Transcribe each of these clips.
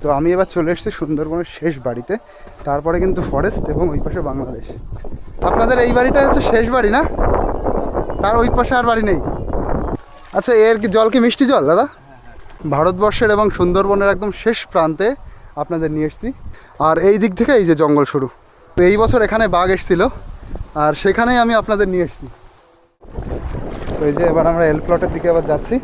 তো আমি এবার চলে এসেছি সুন্দরবনের শেষ বাড়িতে, তারপরে কিন্তু ফরেস্ট এবং ওই পাশে বাংলাদেশ। আপনাদের এই বাড়িটা হচ্ছে শেষ বাড়ি না? তার ওই পাশে আর বাড়ি নেই? আচ্ছা, এর কি জল কি মিষ্টি জল দাদা? ভারতবর্ষের এবং সুন্দরবনের একদম শেষ প্রান্তে আপনাদের নিয়ে এসেছি। আর এই দিক থেকে এই যে জঙ্গল শুরু। তো এই বছর এখানে বাঘ এসেছিল, আর সেখানেই আমি আপনাদের নিয়ে এসেছি। তো এই যে এবার আমরা এল প্লটের দিকে আবার যাচ্ছি।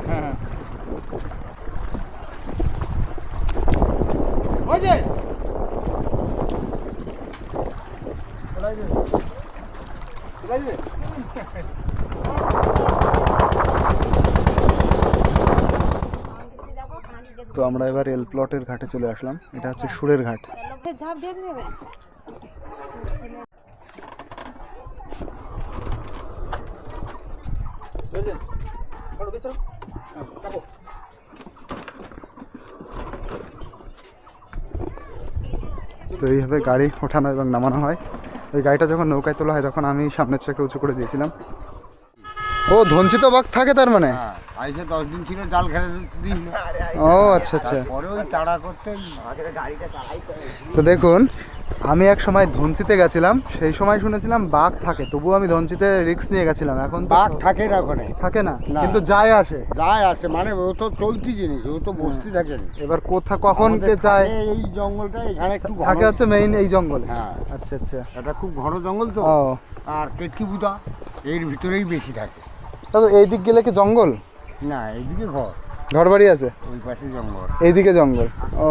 তো আমরা এবার এল প্লটের ঘাটে চলে আসলাম। এটা হচ্ছে সুরের ঘাট। তো এইভাবে গাড়ি ওঠানো এবং নামানো হয়। ওই গাড়িটা যখন নৌকায় তোলা হয় তখন আমি সামনের চাকা উঁচু করে দিয়েছিলাম। ও, ধনচিত বাঘ থাকে তার মানে? আইসে 10 দিন ছিল, জাল ঘেরে দিন। ও আচ্ছা আচ্ছা। পরে ওই তাড়া করতে তো দেখুন, আমি এক সময় ধনচিতে গেছিলাম, সেই সময় শুনেছিলাম বাঘ থাকে, তবুও আমি ধনচিতে রিস্ক নিয়ে গেছিলাম। এখন বাঘ থাকে না ওখানে, থাকে না, কিন্তু যায় আসে। যায় আসে মানে ও তো চলতি জিনিস, ও তো বস্তি থাকে না। এবার কখন কে যায়? এই জঙ্গলটা এখানে একটু থাকে হচ্ছে মেইন এই জঙ্গলে। হ্যাঁ আচ্ছা আচ্ছা। এটা খুব ঘন জঙ্গল তো। ও, আর কেটকি বুদা এর ভিতরেই বেশি থাকে। তো এই দিক গেলে কি জঙ্গল? না, এইদিকে ঘর বাড়ি আছে, ওই পাশে জঙ্গল, এইদিকে জঙ্গল। ও,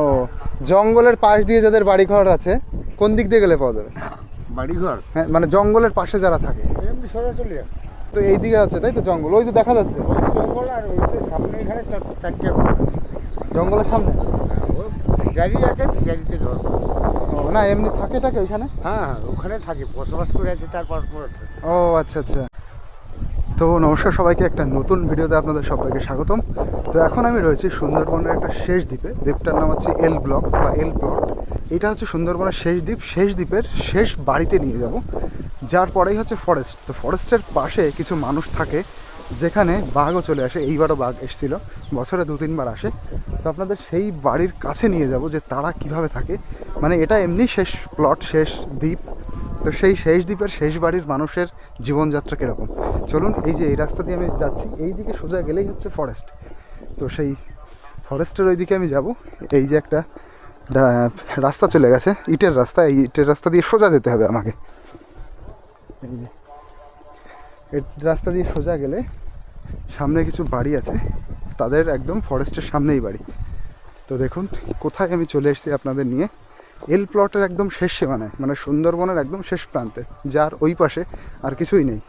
জঙ্গলের পাশ দিয়ে যাদের বাড়ি ঘর আছে কোন দিক দিয়ে গেলে পাওয়া যাবে বাড়িঘর? হ্যাঁ, মানে জঙ্গলের পাশে যারা থাকে এমনি সোজা চলে যাবে। তো এই দিকে আছে তাই তো জঙ্গল, ওই যে দেখা যাচ্ছে ওই জঙ্গল, আর ওই তো সামনে এখানে 4টে ঘর আছে জঙ্গলের সামনে। ও ফিশারি আছে, ফিশারিতে ঘর। ও না, এমনি থাকে ওইখানে? হ্যাঁ, ওখানে থাকে, বসবাস করে আছে, 4-5 আছে। ও আচ্ছা আচ্ছা। তো নমস্কার সবাইকে, একটা নতুন ভিডিওতে আপনাদের সবাইকে স্বাগতম। তো এখন আমি রয়েছি সুন্দরবনের একটা শেষ দ্বীপে। দ্বীপটার নাম হচ্ছে এল ব্লক বা এল প্লট। এটা হচ্ছে সুন্দরবনের শেষ দ্বীপ। শেষ দ্বীপের শেষ বাড়িতে নিয়ে যাব, যার পরেই হচ্ছে ফরেস্ট। তো ফরেস্টের পাশে কিছু মানুষ থাকে যেখানে বাঘও চলে আসে। এইবারও বাঘ এসেছিল, বছরে 2-3 বার আসে। তো আপনাদের সেই বাড়ির কাছে নিয়ে যাব যে তারা কিভাবে থাকে। মানে এটা এমনি শেষ প্লট, শেষ দ্বীপ। তো সেই শেষ দ্বীপের শেষ বাড়ির মানুষের জীবনযাত্রা কীরকম, চলুন। এই যে এই রাস্তা দিয়ে আমি যাচ্ছি, এই দিকে সোজা গেলেই হচ্ছে ফরেস্ট। তো সেই ফরেস্টের ওই দিকে আমি যাব। এই যে একটা রাস্তা চলে গেছে, ইটের রাস্তা, এই ইটের রাস্তা দিয়ে সোজা যেতে হবে আমাকে। এই যে এই রাস্তা দিয়ে সোজা গেলে সামনে কিছু বাড়ি আছে, তাদের একদম ফরেস্টের সামনেই বাড়ি। তো দেখুন কোথায় আমি চলে এসেছি আপনাদের নিয়ে। এল প্লটের একদম শেষ সীমানায়, মানে সুন্দরবনের একদম শেষ প্রান্তে, যার ওই পাশে আর কিছুই নেই।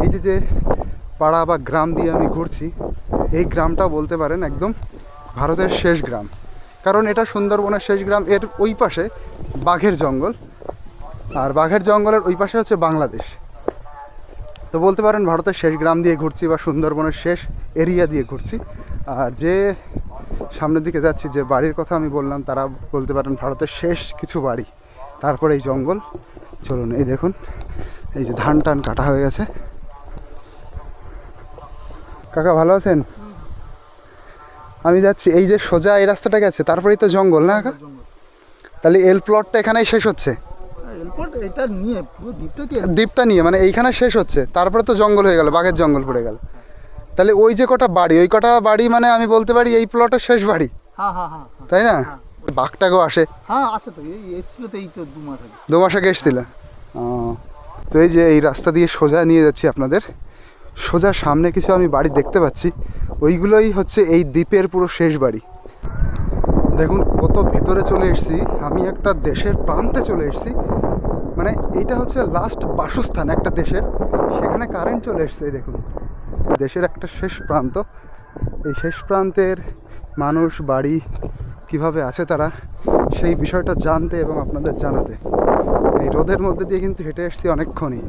এই যে পাড়া বা গ্রাম দিয়ে আমি ঘুরছি, এই গ্রামটা বলতে পারেন একদম ভারতের শেষ গ্রাম, কারণ এটা সুন্দরবনের শেষ গ্রাম। এর ওই পাশে বাঘের জঙ্গল, আর বাঘের জঙ্গলের ওই পাশে হচ্ছে বাংলাদেশ। তো বলতে পারেন ভারতের শেষ গ্রাম দিয়ে ঘুরছি বা সুন্দরবনের শেষ এরিয়া দিয়ে ঘুরছি। আর যে সামনের দিকে যাচ্ছি, যে বাড়ির কথা আমি বললাম, তারা বলতে পারেন ভারতের শেষ কিছু বাড়ি, তারপরে এই জঙ্গল। চলুন, এই দেখুন, এই যে ধান টান কাটা হয়ে গেছে। কাকা ভালো আছেন? আমি যাচ্ছি, এই যে সোজা এই রাস্তাটা গেছে, তারপরেই তো জঙ্গল না কাকা? তাহলে এল প্লটটা এখানেই শেষ হচ্ছে? এটা নিয়ে পুরো দ্বীপটা নিয়ে মানে এইখানে শেষ হচ্ছে, তারপরে তো জঙ্গল হয়ে গেল, বাঘের জঙ্গল পড়ে গেল। তাহলে ওই যে কটা বাড়ি, ওই কটা বাড়ি মানে আমি বলতে পারি এই প্লটের শেষ বাড়ি, তাই না? বাঘটাকেও আসে? হ্যাঁ আসে তো, এই এসছিল তো, এই তো 2 মাস আগে। 2 মাস আগে এসেছিল। তো এই যে এই রাস্তা দিয়ে সোজা নিয়ে যাচ্ছি আপনাদের। সোজা সামনে কিছু আমি বাড়ি দেখতে পাচ্ছি, ওইগুলোই হচ্ছে এই দ্বীপের পুরো শেষ বাড়ি। দেখুন কত ভিতরে চলে এসেছি, আমি একটা দেশের প্রান্তে চলে এসেছি। মানে এইটা হচ্ছে লাস্ট বাসস্থান একটা দেশের, সেখানে কারেন্ট চলে এসছে। দেখুন, দেশের একটা শেষ প্রান্ত, এই শেষ প্রান্তের মানুষ বাড়ি কিভাবে আছে তারা, সেই বিষয়টা জানতে এবং আপনাদের জানাতে। এই রোদের মধ্যে দিয়ে কিন্তু হেঁটে এসেছি অনেকক্ষণই,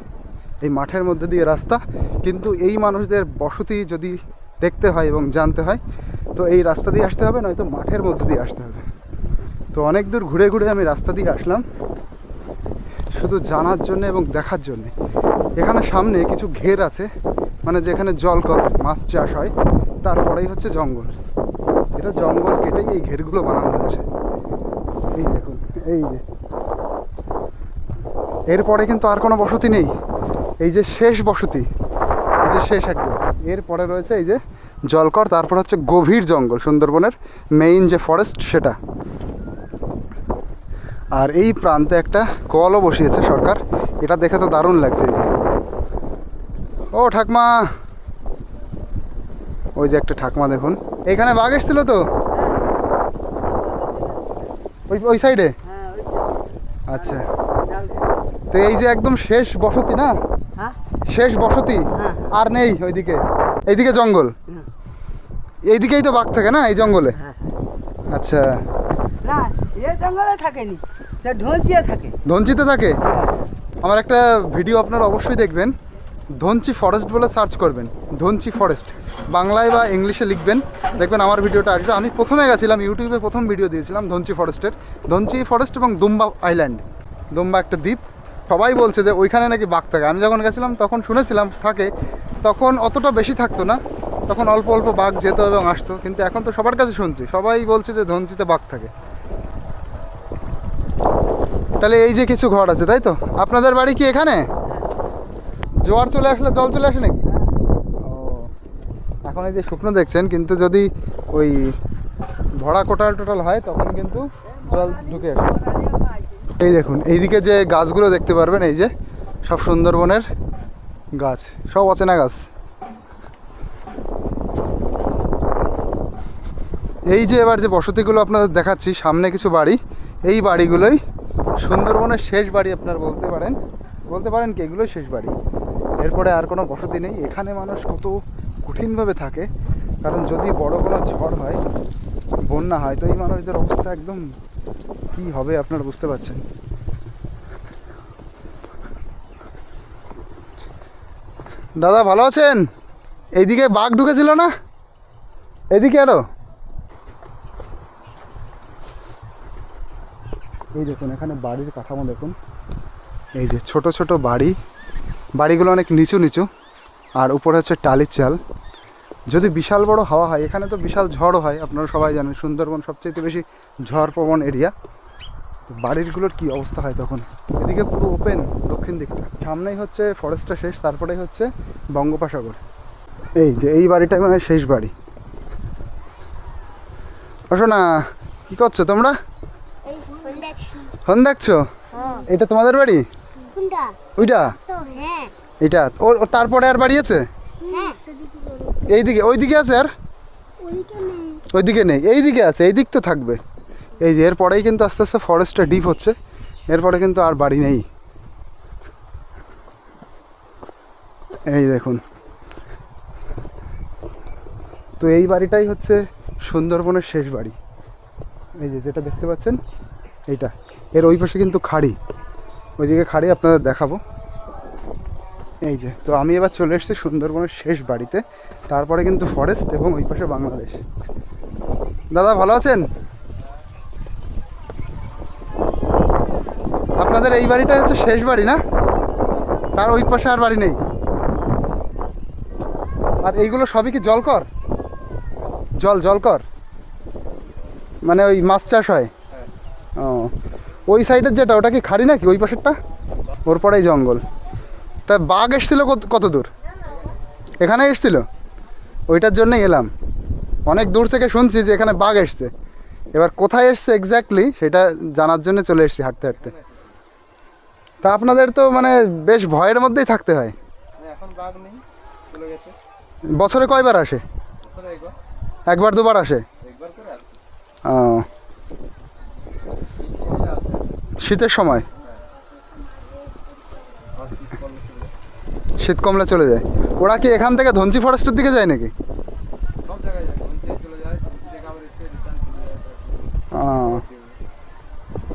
এই মাঠের মধ্যে দিয়ে রাস্তা, কিন্তু এই মানুষদের বসতি যদি দেখতে হয় এবং জানতে হয় তো এই রাস্তা দিয়ে আসতে হবে, নয়তো মাঠের মধ্যে দিয়ে আসতে হবে। তো অনেক দূর ঘুরে ঘুরে আমি রাস্তা দিয়ে আসলাম শুধু জানার জন্য এবং দেখার জন্যে। এখানে সামনে কিছু ঘের আছে, মানে যেখানে জল কর মাছ চাষ হয়, তারপরেই হচ্ছে জঙ্গল। এটা জঙ্গল কেটেই এই ঘেরগুলো বানানো হয়েছে। এই দেখুন, এই যে এরপরে কিন্তু আর কোনো বসতি নেই, এই যে শেষ বসতি, এই যে শেষ একদম। এরপরে রয়েছে এই যে জলকর, তারপর হচ্ছে গভীর জঙ্গল, সুন্দরবনের মেইন যে ফরেস্ট সেটা। আর এই প্রান্তে একটা কলও বসিয়েছে সরকার, এটা দেখে তো দারুণ লাগছে। এই যে ও ঠাকমা, ওই যে একটা ঠাকমা দেখুন, এইখানে বাঘ এসেছিল তো ওই ওই সাইডে। আচ্ছা, তো এই যে একদম শেষ বসতি না, শেষ বসতি আর নেই ওইদিকে, এইদিকে জঙ্গল, এইদিকেই তো বাঘ থাকে না এই জঙ্গলে। আচ্ছা, না এই জঙ্গলে থাকেনি, ঢোলচিয়া থাকে। ধনচিতে থাকে। আমার একটা ভিডিও আপনারা অবশ্যই দেখবেন, ধনচি ফরেস্ট বলে সার্চ করবেন, ধনচি ফরেস্ট বাংলায় বা ইংলিশে লিখবেন, দেখবেন আমার ভিডিওটা আসবে। আমি প্রথমে গেছিলাম, ইউটিউবে প্রথম ভিডিও দিয়েছিলাম ধনচি ফরেস্টের, ধনচি ফরেস্ট এবং দুম্বা আইল্যান্ড, দুম্বা একটা দ্বীপ। সবাই বলছে যে ওইখানে নাকি বাঘ থাকে। আমি যখন গেছিলাম তখন শুনেছিলাম থাকে, তখন অতটা বেশি থাকতো না, তখন অল্প অল্প বাঘ যেত এবং আসতো। কিন্তু এখন তো সবার কাছে শুনছি, সবাই বলছে যে ধনচিতে বাঘ থাকে। তাহলে এই যে কিছু ঘর আছে, তাই তো? আপনাদের বাড়ি কি এখানে? জোয়ার চলে আসলে জল চলে আসে নাকি? ও, এখন এই যে শুকনো দেখছেন, কিন্তু যদি ওই ভরা টোটাল হয় তখন কিন্তু জল ঢুকে আসে। এই দেখুন, এইদিকে যে গাছগুলো দেখতে পারবেন, এই যে সব সুন্দরবনের গাছ, সব অচেনা গাছ। এই যে এবার যে বসতিগুলো আপনাদের দেখাচ্ছি, সামনে কিছু বাড়ি, এই বাড়িগুলোই সুন্দরবনের শেষ বাড়ি আপনারা বলতে পারেন কি এগুলোই শেষ বাড়ি। এরপরে আর কোনো বসতি নেই। এখানে মানুষ কত কঠিনভাবে থাকে, কারণ যদি বড় কোনো ঝড় হয়, বন্যা হয়, তো এই মানুষদের অবস্থা একদম কী হবে আপনারা বুঝতে পারছেন। দাদা ভালো আছেন? এইদিকে বাঘ ঢুকেছিল না, এইদিকে আরো। এই দেখুন এখানে বাড়ির কাঠামো দেখুন, এই যে ছোট ছোট বাড়ি, বাড়িগুলো অনেক নিচু নিচু, আর উপরে হচ্ছে টালির চাল। যদি বিশাল বড় হাওয়া হয়, এখানে তো বিশাল ঝড়ও হয়, আপনারা সবাই জানেন সুন্দরবন সবচেয়ে বেশি ঝড় প্রবণ এরিয়া। বাড়িরগুলোর কি অবস্থা হয় তখন। এদিকে পুরো ওপেন, দক্ষিণ দিকটা, সামনেই হচ্ছে ফরেস্টটা শেষ, তারপরেই হচ্ছে বঙ্গোপসাগর। এই যে এই বাড়িটাই মানে শেষ বাড়ি। আসো না, কী করছো তোমরা? ফোন দেখছো? এটা তোমাদের বাড়ি? ওইটা এটা ওর তারপরে আর বাড়ি আছে? এইদিকে ওইদিকে আছে? আর ওইদিকে নেই, এইদিকে আছে, এই দিক তো থাকবে। এই যে এরপরেই কিন্তু আস্তে আস্তে ফরেস্টটা ডিপ হচ্ছে, এরপরে কিন্তু আর বাড়ি নেই। এই দেখুন, তো এই বাড়িটাই হচ্ছে সুন্দরবনের শেষ বাড়ি। এই যে যেটা দেখতে পাচ্ছেন এইটা, এর ওই পাশে কিন্তু খাড়ি, ওইদিকে খাড়ি আপনাদের দেখাবো। এই যে, তো আমি এবার চলে এসেছি সুন্দরবনের শেষ বাড়িতে, তারপরে কিন্তু ফরেস্ট এবং ওই পাশে বাংলাদেশ। দাদা ভালো আছেন? আপনাদের এই বাড়িটাই হচ্ছে শেষ বাড়ি না? তার ওই পাশে আর বাড়ি নেই? আর এইগুলো সবই কি জলকর? জলকর মানে ওই মাছ চাষ হয়? ও, ওই সাইডের যেটা, ওটা কি খাড়ি নাকি ওই পাশেরটা? ওর পরেই জঙ্গল। তা বাঘ এসছিল কত দূর? এখানে এসছিল, ওইটার জন্যই এলাম। অনেক দূর থেকে শুনছি যে এখানে বাঘ এসছে, এবার কোথায় এসছে এক্স্যাক্টলি সেটা জানার জন্য চলে এসেছি হাঁটতে হাঁটতে। তা আপনাদের তো মানে বেশ ভয়ের মধ্যেই থাকতে হয়। এখন বাঘ নেই, চলে গেছে। বছরে কয়বার আসে? একবার দুবার আসে? একবার করে আসে। ও, শীতের সময়? শীত কমলে চলে যায়। ওরা কি এখান থেকে ধনচি ফরেস্টের দিকে যায় নাকি? সব জায়গায় যায়, ঘুরতে চলে যায়, ঘুরতে থেকে আবার এসে রিটার্ন চলে ও যায়।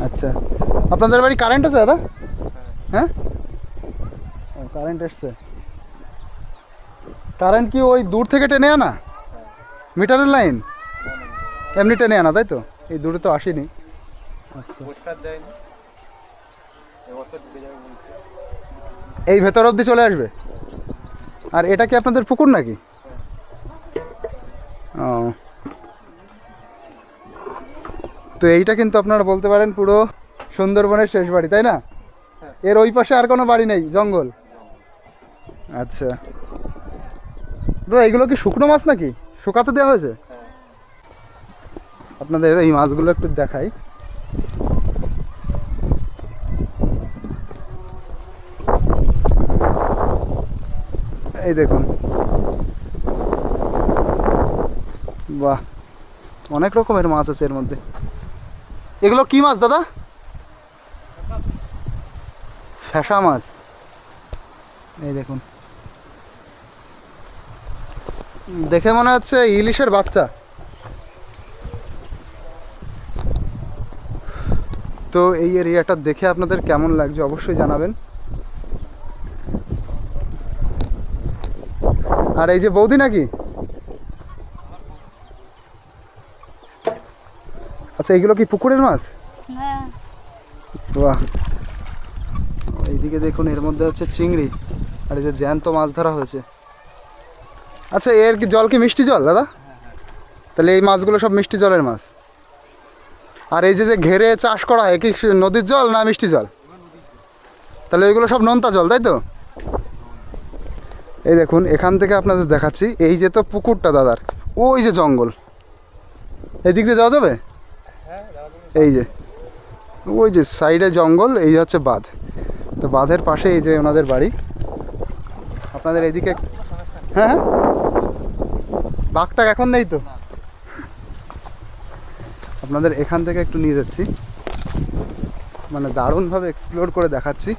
আচ্ছা, আপনাদের বাড়ি কারেন্ট আছে দাদা? হ্যাঁ, কারেন্ট এসছে। কারেন্ট কি ওই দূর থেকে টেনে আনা মিটারের লাইন? এমনি টেনে আনা, তাই তো? এই দূরে তো আসেনি। আচ্ছা, পোস্টার দেয়নি, এবছর ঢুকে যাবে বলছে। এই ভেতর অবধি চলে আসবে? আর এটা কি আপনাদের পুকুর নাকি? ও, তো এইটা কিন্তু আপনারা বলতে পারেন পুরো সুন্দরবনের শেষ বাড়ি, তাই না? এর ওই পাশে আর কোনো বাড়ি নেই, জঙ্গল। আচ্ছা দাদা, এইগুলো কি শুকনো মাছ নাকি শুকাতে দেওয়া হয়েছে? আপনাদের এই মাছগুলো একটু দেখাই। এই দেখুন, বাহ, অনেক রকমের মাছ আছে এর মধ্যে। এগুলো কি মাছ দাদা? ফ্যাসা মাছ। এই দেখুন, দেখে মনে হচ্ছে ইলিশের বাচ্চা। তো এই এরিয়াটা দেখে আপনাদের কেমন লাগছে অবশ্যই জানাবেন। আর এই যে বৌদি নাকি? আচ্ছা, এইগুলো কি পুকুরের মাছ? হ্যাঁ। বাহ, এইদিকে দেখুন, এর মধ্যে হচ্ছে চিংড়ি আর এই যে জ্যান্ত মাছ ধরা হয়েছে। আচ্ছা, এর কি জল কি মিষ্টি জল দাদা? তাহলে এই মাছগুলো সব মিষ্টি জলের মাছ। আর এই যে যে ঘেরে চাষ করা হয়, কি নদীর জল না মিষ্টি জল? তাহলে ওইগুলো সব নোনতা জল, তাই তো? এই দেখুন, এখান থেকে আপনাদের দেখাচ্ছি, এই যে তো পুকুরটা দাদার, ওই যে জঙ্গল, এই দিক দিয়ে যাওয়া যাবে? এই যে ওই যে সাইডে জঙ্গল, এই হচ্ছে বাঁধ। তো বাঁধের পাশে এই যে ওনাদের বাড়ি। আপনাদের এইদিকে, হ্যাঁ হ্যাঁ, বাঘটা এখন নেই তো। আপনাদের এখান থেকে একটু নিয়ে যাচ্ছি, মানে দারুণভাবে এক্সপ্লোর করে দেখাচ্ছি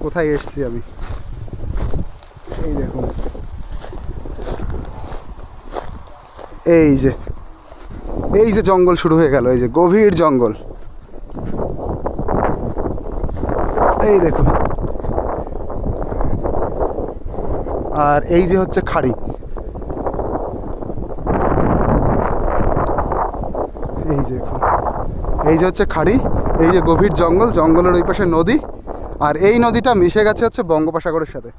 কোথায় এসছি আমি। এই দেখুন, এই যে এই যে জঙ্গল শুরু হয়ে গেল, এই যে গভীর জঙ্গল। এই দেখুন, আর এই যে হচ্ছে খাড়ি। এই যে দেখুন, এই যে হচ্ছে খাড়ি, এই যে গভীর জঙ্গল, জঙ্গলের ওই পাশে নদী, আর এই নদীটা মিশে গেছে হচ্ছে বঙ্গোপসাগরের সাথে।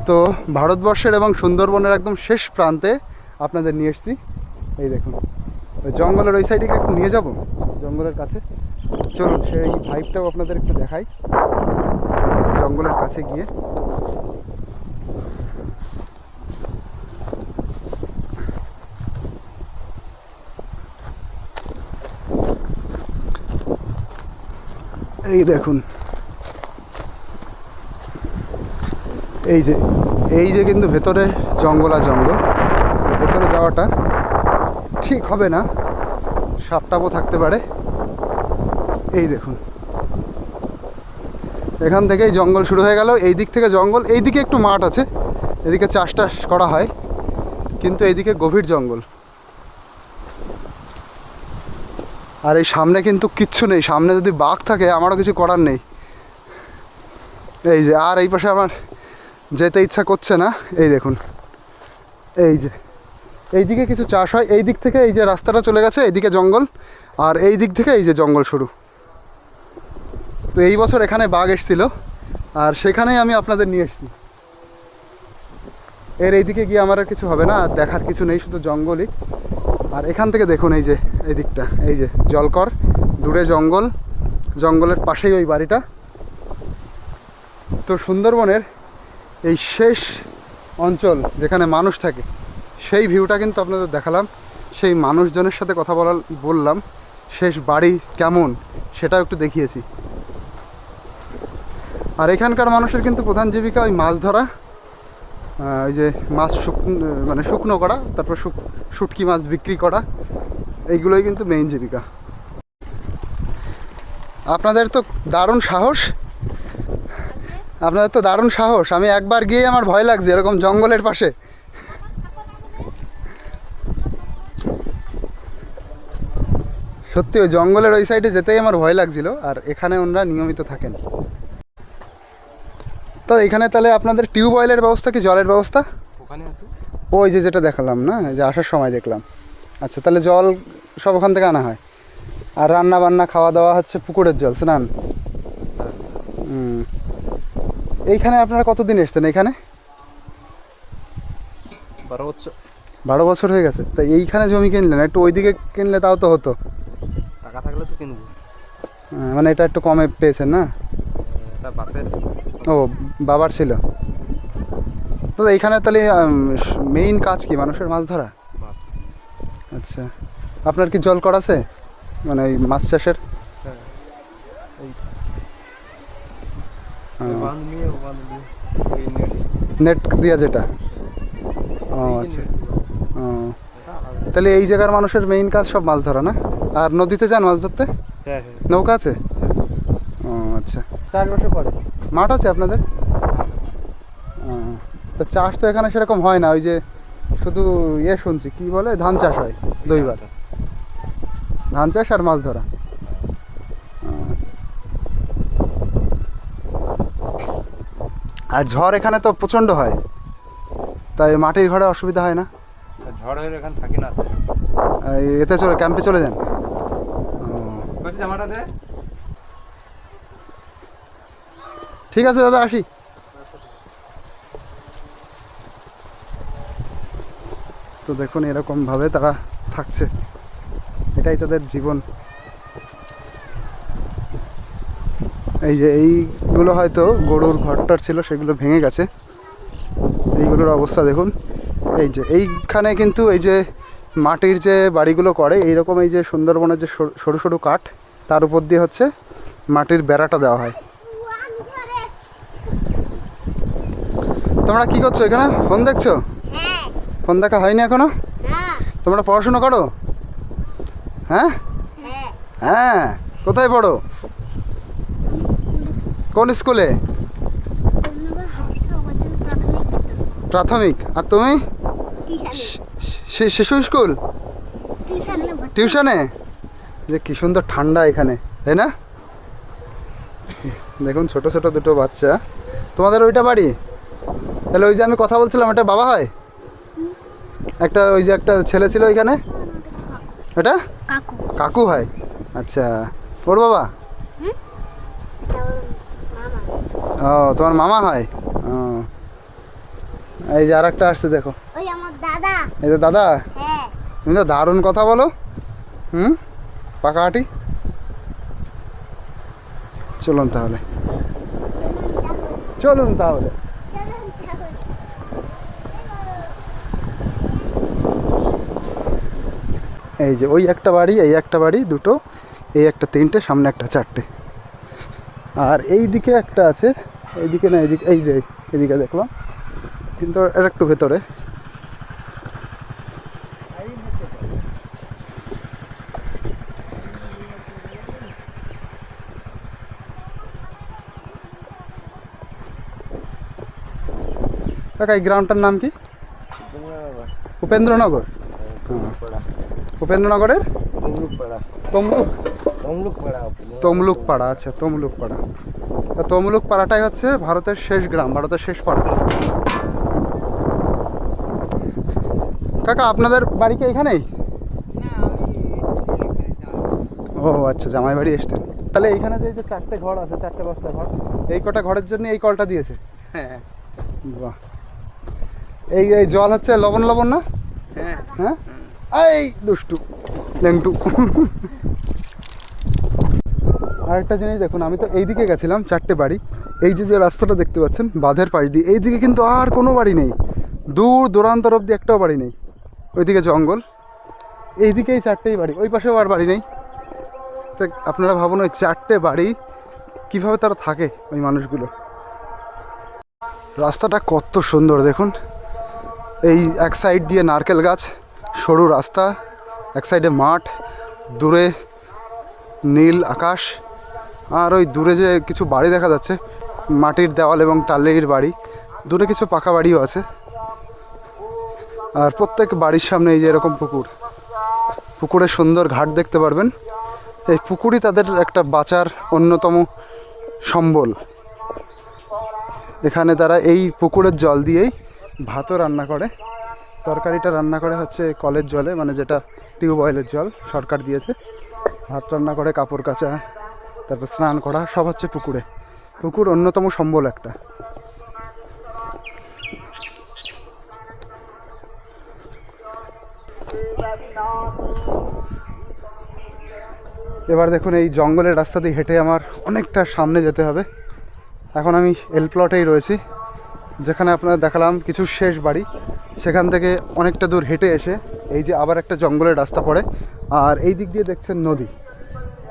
তো ভারতবর্ষের এবং সুন্দরবনের একদম শেষ প্রান্তে আপনাদের নিয়ে এসেছি। এই দেখুন, ওই জঙ্গলের ওই সাইডে একটু নিয়ে যাব, জঙ্গলের কাছে চলুন, সেই ভাইবটাও আপনাদের একটু দেখাই জঙ্গলের কাছে গিয়ে। এই দেখুন, এই যে এই যে কিন্তু ভেতরে জঙ্গল, আর জঙ্গল ভেতরে যাওয়াটা ঠিক হবে না, সাপটাপও থাকতে পারে। এই দেখুন, এখান থেকেই জঙ্গল শুরু হয়ে গেল, এই দিক থেকে জঙ্গল, এই দিকে একটু মাঠ আছে, এদিকে চাষ টাস করা হয়, কিন্তু এইদিকে গভীর জঙ্গল। আর এই সামনে কিন্তু কিচ্ছু নেই, সামনে যদি বাঘ থাকে আমারও কিছু করার নেই। এই যে, আর এই পাশে আমার যেতে ইচ্ছা করছে না। এই দেখুন, এই যে এইদিকে কিছু চাষ হয়, এই দিক থেকে এই যে রাস্তাটা চলে গেছে, এইদিকে জঙ্গল, আর এই দিক থেকে এই যে জঙ্গল শুরু। তো এই বছর এখানে বাঘ এসেছিল, আর সেখানেই আমি আপনাদের নিয়ে এসেছি। এর এইদিকে গিয়ে আমার আর কিছু হবে না, আর দেখার কিছু নেই, শুধু জঙ্গলই। আর এখান থেকে দেখুন, এই যে এই দিকটা, এই যে জলকর, দূরে জঙ্গল, জঙ্গলের পাশেই ওই বাড়িটা। তো সুন্দরবনের এই শেষ অঞ্চল যেখানে মানুষ থাকে, সেই ভিউটা কিন্তু আপনাদের দেখালাম, সেই মানুষজনের সাথে কথা বললাম, শেষ বাড়ি কেমন সেটাও একটু দেখিয়েছি। আর এখানকার মানুষের কিন্তু প্রধান জীবিকা ওই মাছ ধরা, ওই যে মাছ মানে শুকনো করা, তারপর শুটকি মাছ বিক্রি করা, এইগুলোই কিন্তু মেইন জীবিকা। আপনাদের তো দারুণ সাহস, আপনাদের তো দারুণ সাহস। আমি একবার গিয়ে আমার ভয় লাগছে এরকম জঙ্গলের পাশে। সত্যি ওই জঙ্গলের ওই সাইডে যেতেই আমার ভয় লাগছিল, আর এখানে ওনারা নিয়মিত থাকেন। তো এখানে তাহলে আপনাদের টিউবওয়েলের ব্যবস্থা কি, জলের ব্যবস্থা? ওখানে আছে, ওই যে যেটা দেখালাম না, যে আসার সময় দেখলাম। আচ্ছা, তাহলে জল সব ওখান থেকে আনা হয়, আর রান্না বান্না খাওয়া দাওয়া হচ্ছে পুকুরের জল, স্নান। এইখানে আপনারা কতদিন এসছেন? এখানে 12 বছর। 12 বছর হয়ে গেছে, তাই এইখানে জমি কিনলেন, একটু ওইদিকে কিনলে তাও তো হতো। টাকা থাকলে তো কিনবো। মানে এটা একটু কমে পেয়েছেন না? এটা বাপের। ও, বাবার ছিল। তো এইখানে তাহলে মেইন কাজ কি মানুষের? মাছ ধরা? মাছ। আচ্ছা, আপনার কি জল করা আছে মানে এই মাছ চাষের? হ্যাঁ, এই হ্যাঁ। বাঁধ নিয়ে ওই নেট নেট দিয়া যেটা? ও আচ্ছা। ও, তাহলে এই জায়গার মানুষের মেইন কাজ সব মাছ ধরা না? আর নদীতে যান মাছ ধরতে? হ্যাঁ, নৌকা আছে? ও আচ্ছা। চাষবাসও করে? মাঠ আছে আপনাদের? ও, তা চাষ তো এখানে সেরকম হয় না, ওই যে শুধু শুনছি কি বলে ধান চাষ হয় দুইবার, ধান চাষ আর মাছ ধরা। আর ঝড় এখানে তো প্রচণ্ড হয়, তাই মাটির ঘরে অসুবিধা হয় না? ঝড় হয়ে এখানে থাকি না। এতে চলে ক্যাম্পে চলে যান? বলছি জামাটা দে। ঠিক আছে দাদা, আসি। তো দেখুন এরকমভাবে তারা থাকছে, এটাই তাদের জীবন। এই যে এইগুলো হয়তো গরুর ঘরটার ছিল, সেগুলো ভেঙে গেছে। এইগুলোর অবস্থা দেখুন। এই যে এইখানে কিন্তু এই যে মাটির যে বাড়িগুলো করে এইরকম, এই যে সুন্দরবনের যে সরু সরু কাঠ, তার উপর দিয়ে হচ্ছে মাটির বেড়াটা দেওয়া হয়। তোমরা কি করছো এখানে? ফোন দেখছো? ফোন দেখা হয়নি এখনো? তোমরা পড়াশোনা করো? হ্যাঁ হ্যাঁ, কোথায় পড়ো? কোন স্কুলে? প্রাথমিক। আর তুমি? শিশু স্কুল, টিউশনে। যে কি সুন্দর ঠান্ডা এখানে, তাই না? দেখুন ছোট ছোট দুটো বাচ্চা। তোমাদের ওইটা বাড়ি? তাহলে ওই যে আমি কথা বলছিলাম, এটা বাবা হয়? একটা ওই যে একটা ছেলে ছিল ওইখানে, এটা কাকু হয়? আচ্ছা, ওর বাবা? ও, তোমার মামা হয়? ও, এই যে আর একটা আসছে দেখো, এই তো দাদা। তুমি তো দারুণ কথা বলো। পাকাহাটি। চলুন তাহলে, চলুন তাহলে। এই যে ওই একটা বাড়ি, এই একটা বাড়ি, দুটো, এই একটা তিনটে, সামনে একটা চারটে। আর এই দিকে একটা আছে, এইদিকে না, এইদিকে, এই যে এদিকে দেখলাম, কিন্তু এটা একটু ভেতরে। কাকা এই গ্রামটার নাম কি? উপেন্দ্রনগর। উপেন্দ্রনগরের তমলুক পাড়া। আচ্ছা, তমলুক পাড়া। তমলুক পাড়াটাই হচ্ছে ভারতের শেষ গ্রাম, ভারতের শেষ পাড়া। কাকা আপনাদের বাড়ি কি এখানেই? ও আচ্ছা, জামাই বাড়ি এসছেন। তাহলে এইখানে যে চারটে ঘর আছে, চারটে পাঁচটা ঘর, এই কটা ঘরের জন্য এই কলটা দিয়েছে? হ্যাঁ। বাহ। এই এই জল হচ্ছে লবণ লবণ না? হ্যাঁ হ্যাঁ, এই দুষ্টু লেংটু। আরেকটা জিনিস দেখুন, আমি তো এইদিকে গেছিলাম, চারটে বাড়ি। এই যে যে রাস্তাটা দেখতে পাচ্ছেন বাঁধের পাশ দিয়ে, এইদিকে কিন্তু আর কোনো বাড়ি নেই, দূর দূরান্তর অব্দি একটাও বাড়ি নেই। ওইদিকে জঙ্গল, এইদিকেই চারটেই বাড়ি, ওই পাশেও আর বাড়ি নেই। তো আপনারা ভাবুন ওই চারটে বাড়ি কীভাবে তারা থাকে ওই মানুষগুলো। রাস্তাটা কত সুন্দর দেখুন, এই এক সাইড দিয়ে নারকেল গাছ, সরু রাস্তা, এক সাইডে মাঠ, দূরে নীল আকাশ, আর ওই দূরে যে কিছু বাড়ি দেখা যাচ্ছে, মাটির দেওয়াল এবং টালির বাড়ি, দূরে কিছু পাকা বাড়িও আছে। আর প্রত্যেক বাড়ির সামনে এই যে এরকম পুকুর, পুকুরে সুন্দর ঘাট দেখতে পারবেন। এই পুকুরই তাদের একটা বাঁচার অন্যতম সম্বল। এখানে তারা এই পুকুরের জল দিয়েই ভাতও রান্না করে, তরকারিটা রান্না করে হচ্ছে কলের জলে, মানে যেটা টিউবওয়েলের জল সরকার দিয়েছে। ভাত রান্না করে, কাপড় কাচা, তারপর স্নান করা, সব হচ্ছে পুকুরে। পুকুর অন্যতম সম্বল একটা। এবার দেখুন এই জঙ্গলের রাস্তা দিয়ে হেঁটে আমার অনেকটা সামনে যেতে হবে। এখন আমি এল প্লটেই রয়েছি, যেখানে আপনারা দেখালাম কিছু শেষ বাড়ি। সেখান থেকে অনেকটা দূর হেঁটে এসে এই যে আবার একটা জঙ্গলের রাস্তা পড়ে, আর এই দিক দিয়ে দেখছেন নদী।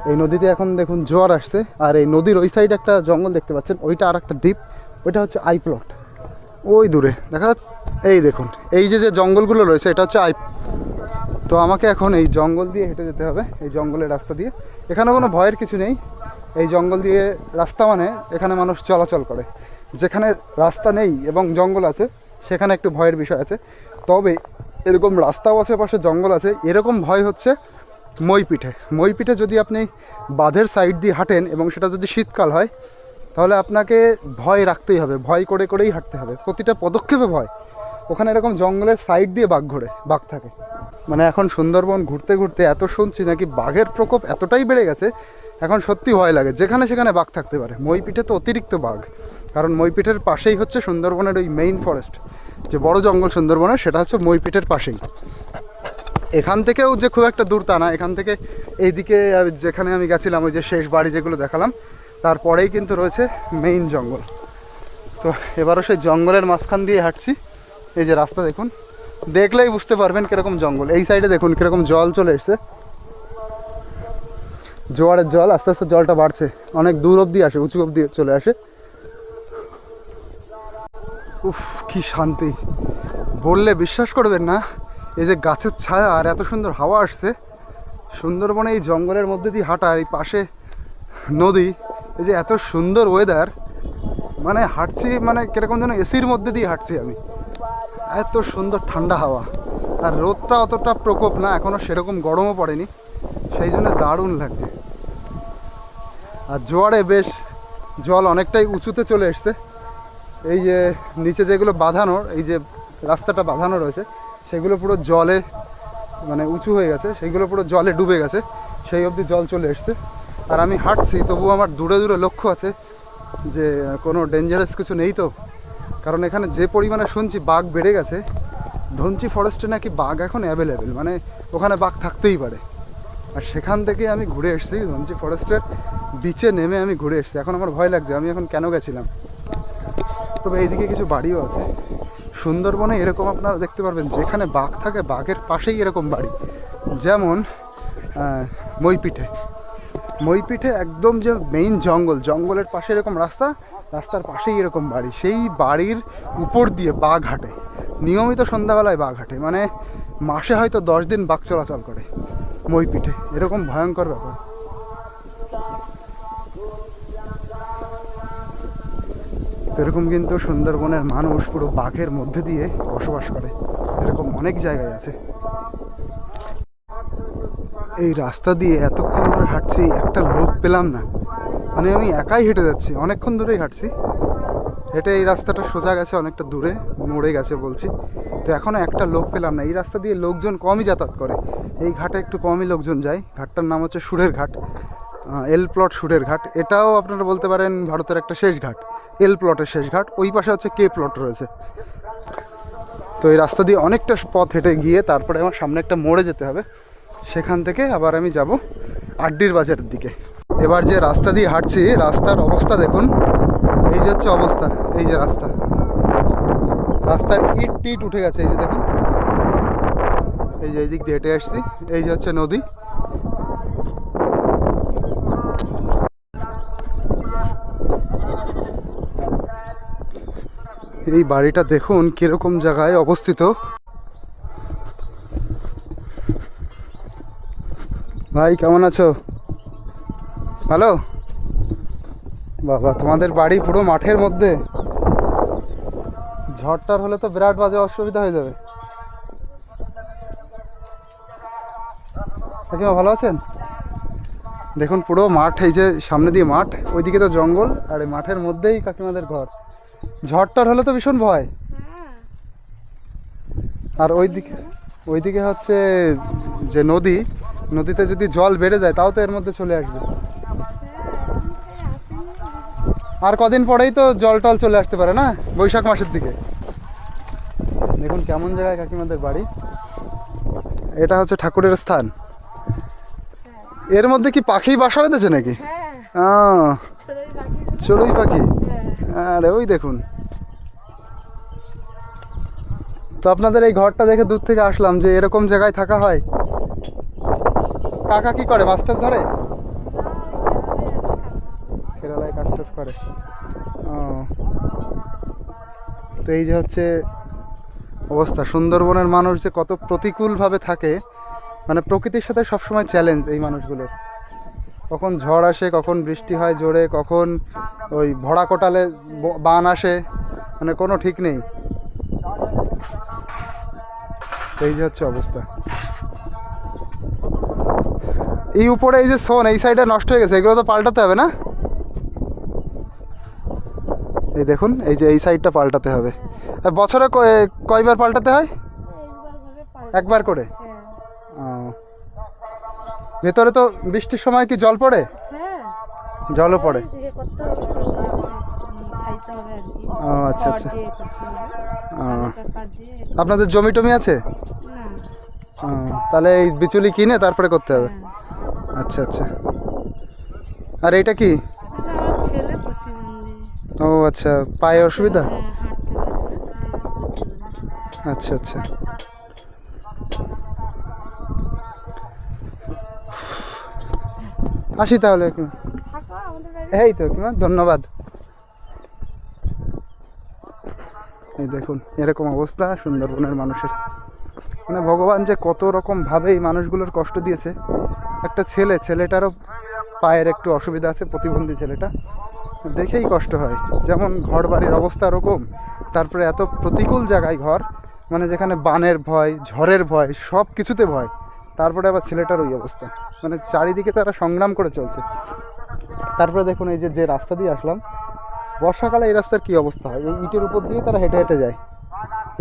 এই নদীতে এখন দেখুন জোয়ার আসছে, আর এই নদীর ওই সাইডে একটা জঙ্গল দেখতে পাচ্ছেন, ওইটা আর একটা দ্বীপ, ওইটা হচ্ছে আই প্লট। ওই দূরে দেখা যাচ্ছে, এই দেখুন এই যে যে জঙ্গলগুলো রয়েছে এটা হচ্ছে আই। তো আমাকে এখন এই জঙ্গল দিয়ে হেঁটে যেতে হবে, এই জঙ্গলের রাস্তা দিয়ে। এখানে কোনো ভয়ের কিছু নেই, এই জঙ্গল দিয়ে রাস্তা মানে এখানে মানুষ চলাচল করে। যেখানে রাস্তা নেই এবং জঙ্গল আছে সেখানে একটু ভয়ের বিষয় আছে। তবে এরকম রাস্তাও আছে, পাশে জঙ্গল আছে, এরকম ভয় হচ্ছে মইপিঠে। মইপিঠে যদি আপনি বাঁধের সাইড দিয়ে হাঁটেন এবং সেটা যদি শীতকাল হয়, তাহলে আপনাকে ভয় রাখতেই হবে, ভয় করে করেই হাঁটতে হবে, প্রতিটা পদক্ষেপে ভয়। ওখানে এরকম জঙ্গলের সাইড দিয়ে বাঘ থাকে। মানে এখন সুন্দরবন ঘুরতে ঘুরতে এত শুনছি নাকি বাঘের প্রকোপ এতটাই বেড়ে গেছে, এখন সত্যি ভয় লাগে। যেখানে সেখানে বাঘ থাকতে পারে। মইপিঠে তো অতিরিক্ত বাঘ, কারণ মইপিঠের পাশেই হচ্ছে সুন্দরবনের ওই মেইন ফরেস্ট, যে বড় জঙ্গল সুন্দরবনের, সেটা হচ্ছে মইপিঠের পাশেই। এখান থেকেও যে খুব একটা দূর তা না, এখান থেকে এইদিকে যেখানে আমি গেছিলাম ওই যে শেষ বাড়ি যেগুলো দেখালাম, তারপরেই কিন্তু রয়েছে মেইন জঙ্গল। তো এবারও সেই জঙ্গলের মাঝখান দিয়ে হাঁটছি। এই যে রাস্তা দেখুন, দেখলেই বুঝতে পারবেন কীরকম জঙ্গল। এই সাইডে দেখুন কীরকম জল চলে এসছে, জোয়ারের জল, আস্তে আস্তে জলটা বাড়ছে, অনেক দূর অবধি আসে, উঁচু অবধি চলে আসে। উফ, কি শান্তি, বললে বিশ্বাস করবেন না। এই যে গাছের ছায়া আর এত সুন্দর হাওয়া আসছে, সুন্দরবনে এই জঙ্গলের মধ্যে দিয়ে হাঁটা, এই পাশে নদী, এই যে এত সুন্দর ওয়েদার, মানে হাঁটছি মানে কীরকম যেন এসির মধ্যে দিয়ে হাঁটছি আমি। এত সুন্দর ঠান্ডা হাওয়া, আর রোদটা অতটা প্রকোপ না, এখনও সেরকম গরমও পড়েনি, সেই জন্য দারুণ লাগছে। আর জোয়ারে বেশ জল অনেকটাই উঁচুতে চলে এসছে। এই যে নিচে যেগুলো বাঁধানোর, এই যে রাস্তাটা বাঁধানো রয়েছে, সেগুলো পুরো জলে মানে উঁচু হয়ে গেছে, সেইগুলো পুরো জলে ডুবে গেছে, সেই অবধি জল চলে এসছে। আর আমি হাঁটছি, তবুও আমার দূরে দূরে লক্ষ্য আছে যে কোনো ডেঞ্জারাস কিছু নেই তো। কারণ এখানে যে পরিমাণে শুনছি বাঘ বেড়ে গেছে, ধনচি ফরেস্টে নাকি বাঘ এখন অ্যাভেলেবেল, মানে ওখানে বাঘ থাকতেই পারে। আর সেখান থেকে আমি ঘুরে এসেছি, ধনচি ফরেস্টের বিচে নেমে আমি ঘুরে এসেছি। এখন আমার ভয় লাগছে আমি এখন কেন গেছিলাম। তবে এইদিকে কিছু বাড়িও আছে সুন্দরবনে, এরকম আপনারা দেখতে পারবেন যেখানে বাঘ থাকে বাঘের পাশেই এরকম বাড়ি। যেমন মইপিঠে একদম যে মেইন জঙ্গল, জঙ্গলের পাশে এরকম রাস্তা, রাস্তার পাশেই এরকম বাড়ি, সেই বাড়ির উপর দিয়ে বাঘ হাঁটে নিয়মিত, সন্ধ্যাবেলায় বাঘ হাঁটে, মানে মাসে হয়তো 10 দিন বাঘ চলাচল করে মইপিঠে, এরকম ভয়ঙ্কর ব্যাপার। তো এরকম কিন্তু সুন্দরবনের মানুষ পুরো বাঘের মধ্যে দিয়ে বসবাস করে, এরকম অনেক জায়গায় আছে। এই রাস্তা দিয়ে এতক্ষণ ধরে হাঁটছি, একটা লোক পেলাম না, মানে আমি একাই হেঁটে যাচ্ছি, অনেকক্ষণ ধরেই হাঁটছি হেঁটে। এই রাস্তাটা সোজা গেছে অনেকটা দূরে, মরে গেছে বলছি, তো এখনও একটা লোক পেলাম না। এই রাস্তা দিয়ে লোকজন কমই যাতায়াত করে, এই ঘাটে একটু কমই লোকজন যায়। ঘাটটার নাম হচ্ছে সুরের ঘাট, এল প্লট সুরের ঘাট। এটাও আপনারা বলতে পারেন ভারতের একটা শেষ ঘাট, এল প্লটের শেষ ঘাট। ওই পাশে হচ্ছে কে প্লট রয়েছে। তো এই রাস্তা দিয়ে অনেকটা পথ হেঁটে গিয়ে তারপরে আমার সামনে একটা মোড়ে যেতে হবে, সেখান থেকে আবার আমি যাব আড্ডির বাজারের দিকে। এবার যে রাস্তা দিয়ে হাঁটছি, রাস্তার অবস্থা দেখুন, এই যে হচ্ছে অবস্থা, এই যে রাস্তার ইট টিট উঠে গেছে, এই যে দেখুন, এই যে এই দিক দিয়ে হেঁটে আসছি, এই যে হচ্ছে নদী। এই বাড়িটা দেখুন কিরকম জায়গায় অবস্থিত। ভাই কেমন আছো? ভালো? বাবা, তোমাদের বাড়ি পুরো মাঠের মধ্যে, ঝড়টার হলে তো বিরাট বাজে অসুবিধা হয়ে যাবে। কাকিমা ভালো আছেন? দেখুন পুরো মাঠ, এই যে সামনে দিয়ে মাঠ, ওইদিকে তো জঙ্গল, আর এই মাঠের মধ্যেই কাকিমাদের ঘর। ঝড়টার হলে তো ভীষণ ভয়। আর ওইদিকে হচ্ছে যে নদীতে যদি জল বেড়ে যায় তাও তো এর মধ্যে চলে আসবে। আর কদিন পরেই তো জল টল চলে আসতে পারে না, বৈশাখ মাসের দিকে। দেখুন কেমন জায়গায় কাকিমাদের বাড়ি, এটা হচ্ছে ঠাকুরের স্থান। এর মধ্যে কি পাখি বাসা বেঁধেছে নাকি? হ্যাঁ, চড়ুই পাখি। হ্যাঁ। আরে ওই দেখুন। তো আপনাদের এই ঘরটা দেখে দূর থেকে আসলাম যে এরকম জায়গায় থাকা হয়। কাকা কি করে, মাছ টাছ ধরে? কেরালায় কাজ টাজ করে। ও, তো এই যে হচ্ছে অবস্থা। সুন্দরবনের মানুষ যে কত প্রতিকূলভাবে থাকে, মানে প্রকৃতির সাথে সবসময় চ্যালেঞ্জ এই মানুষগুলোর। কখন ঝড় আসে, কখন বৃষ্টি হয় জোরে, কখন ওই ভরা কোটালে বান আসে, মানে কোনো ঠিক নেই। এই যে হচ্ছে অবস্থা। এই উপরে এই যে শোন এই সাইডে নষ্ট হয়ে গেছে, এগুলো তো পাল্টাতে হবে না? এই দেখুন, এই যে এই সাইডটা পাল্টাতে হবে। আর বছরে কয়বার পাল্টাতে হয়? একবার করে। ও, ভেতরে তো বৃষ্টির সময় কি জল পড়ে? হ্যাঁ, জলও পড়ে। ইয়ে করতে হবে, ছাইতে হবে আর কি। ও আচ্ছা আচ্ছা। খড় দিয়ে করতে হবে, ও, পেপার দিয়ে। আপনাদের জমি টমি আছে? না, ও, তাহলে এই বিচুলি কিনে তারপরে করতে হবে। হ্যাঁ। আচ্ছা আচ্ছা। আর এইটা কি? এটা আমার ছেলে প্রতিবন্ধী। ও আচ্ছা, পায়ে অসুবিধা? হ্যাঁ, হাঁটতে পারে না। আচ্ছা আচ্ছা। আসি তাহলে। থাকো আমাদের বাড়ি। এই তো ধন্যবাদ। এই দেখুন এরকম অবস্থা সুন্দরবনের মানুষের। মানে ভগবান যে কত রকমভাবে এই মানুষগুলোর কষ্ট দিয়েছে। একটা ছেলেটারও পায়ের একটু অসুবিধা আছে, প্রতিবন্ধী ছেলেটা, দেখেই কষ্ট হয়। যেমন ঘর বাড়ির অবস্থা ওরকম, তারপরে এত প্রতিকূল জায়গায় ঘর, মানে যেখানে বানের ভয়, ঝড়ের ভয়, সব কিছুতে ভয়, তারপরে আবার ছেলেটার ওই অবস্থা। মানে চারিদিকে তারা সংগ্রাম করে চলছে। তারপরে দেখুন এই যে রাস্তা দিয়ে আসলাম, বর্ষাকালে এই রাস্তার কী অবস্থা হয়। এই ইটের উপর দিয়ে তারা হেঁটে হেঁটে যায়।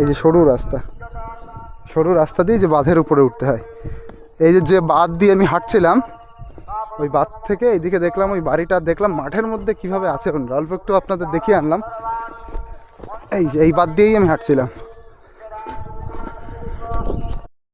এই যে সরু রাস্তা দিয়ে যে বাঁধের উপরে উঠতে হয়। এই যে বাঁধ দিয়ে আমি হাঁটছিলাম, ওই বাঁধ থেকে এইদিকে দেখলাম ওই বাড়িটা, দেখলাম মাঠের মধ্যে কীভাবে আছে। অল্প একটু আপনাদের দেখিয়ে আনলাম। এই যে এই বাঁধ দিয়েই আমি হাঁটছিলাম।